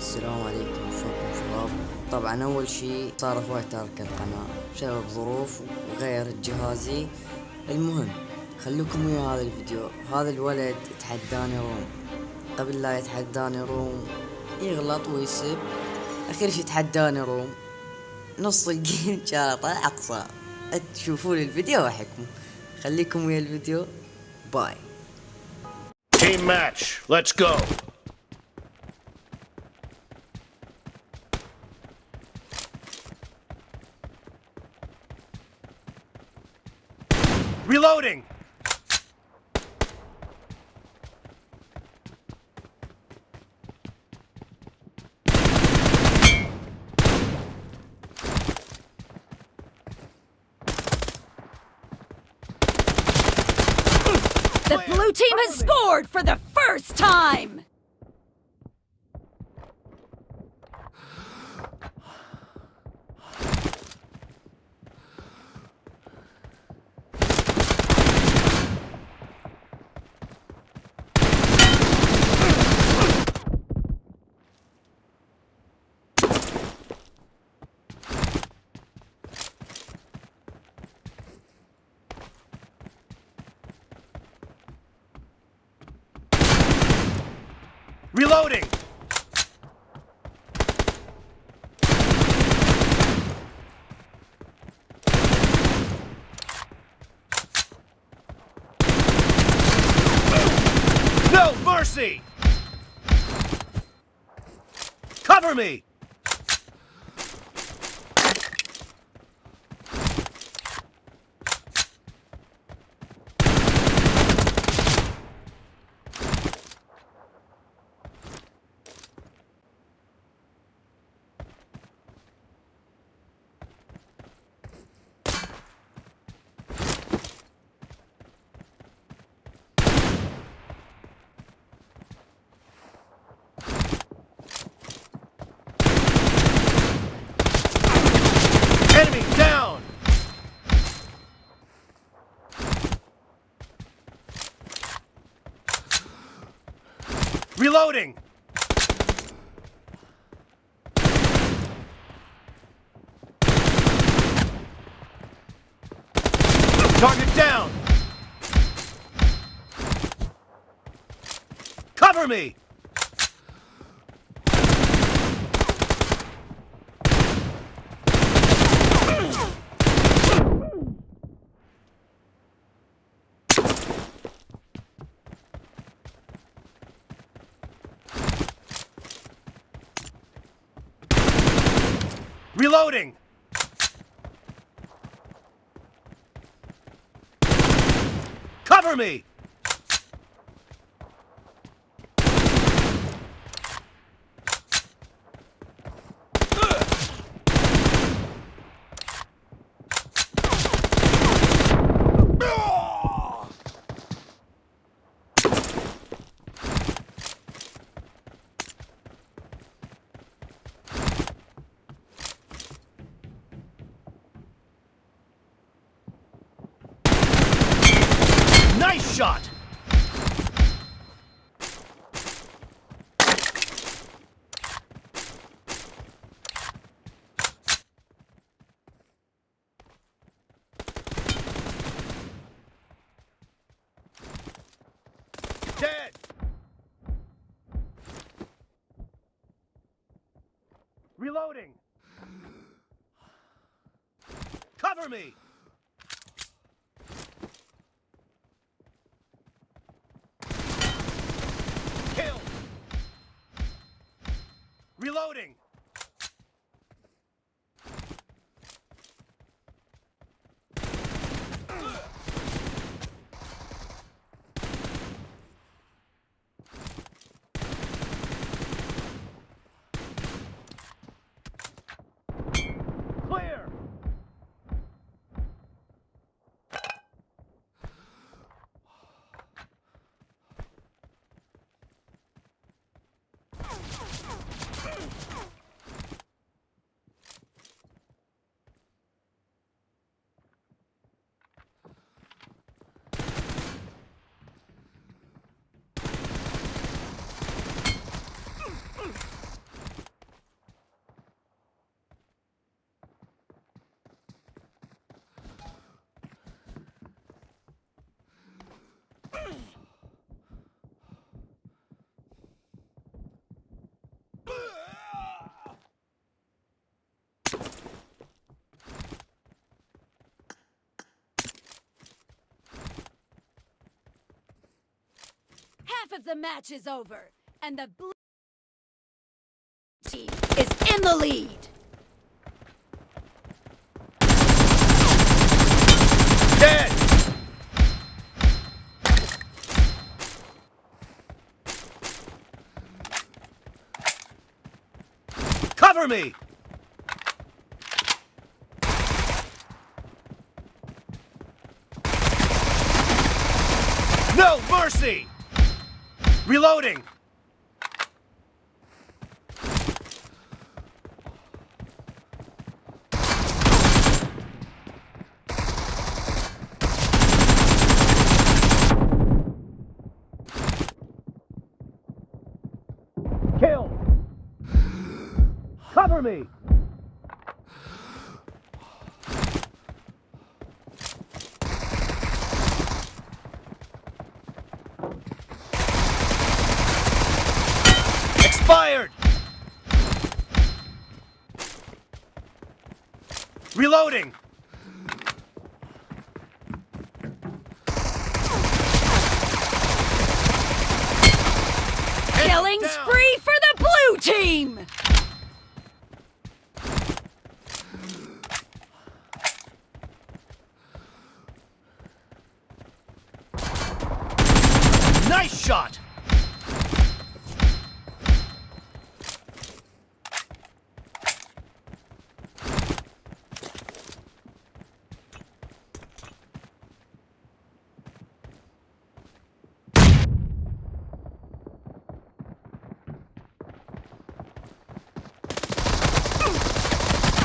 السلام عليكم شلونكم شباب. طبعا اول شي صار اخوي ترك القناة بسبب ظروف وغير جهازي. المهم خلوكم ويا هذا الفيديو. هذا الولد تحداني روم، قبل لا يتحداني روم يغلط ويسب، اخير شي تحداني روم نص الجيم كان طلع اقصاء. تشوفون الفيديو واحكموا. خليكم ويا الفيديو. باي. Team match, let's go. Reloading. The blue team has scored for the first time! Reloading. No mercy. Cover me. Enemy down! Reloading! Target down! Cover me! Reloading! Cover me! Nice shot! Dead! Reloading! Cover me! Kill! Reloading! Clear! of the match is over, and the blue team is in the lead. Dead! Cover me! No mercy! Reloading! Kill! Cover me! Expired! Reloading! Killing spree for the blue team! Nice shot!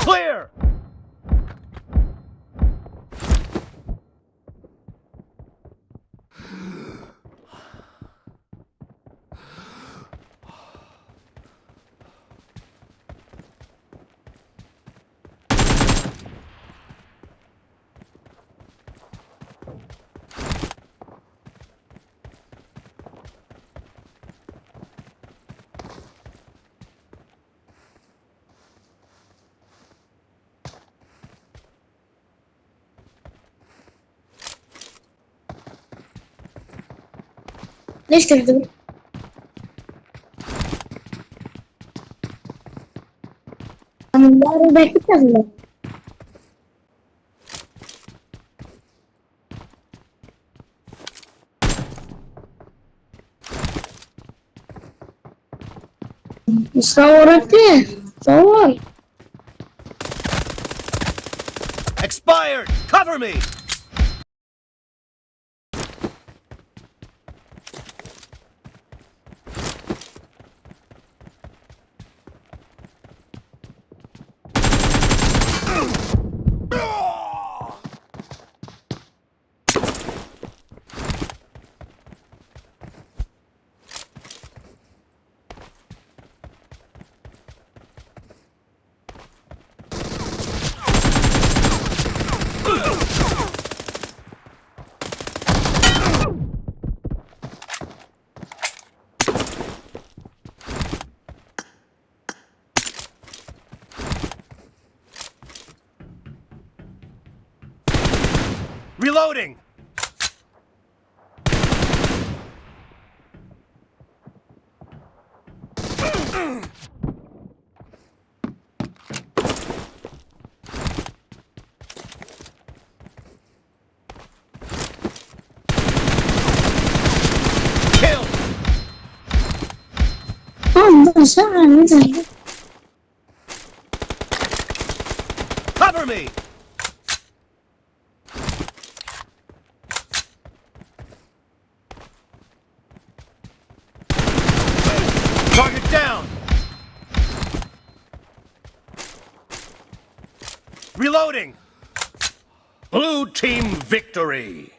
Clear! ليش تحذر؟ أنا الدار بيت تغلى. صورت ليه؟ صور. Expired! Cover me! Reloading! Kill! Cover me! Target down! Reloading! Blue team victory!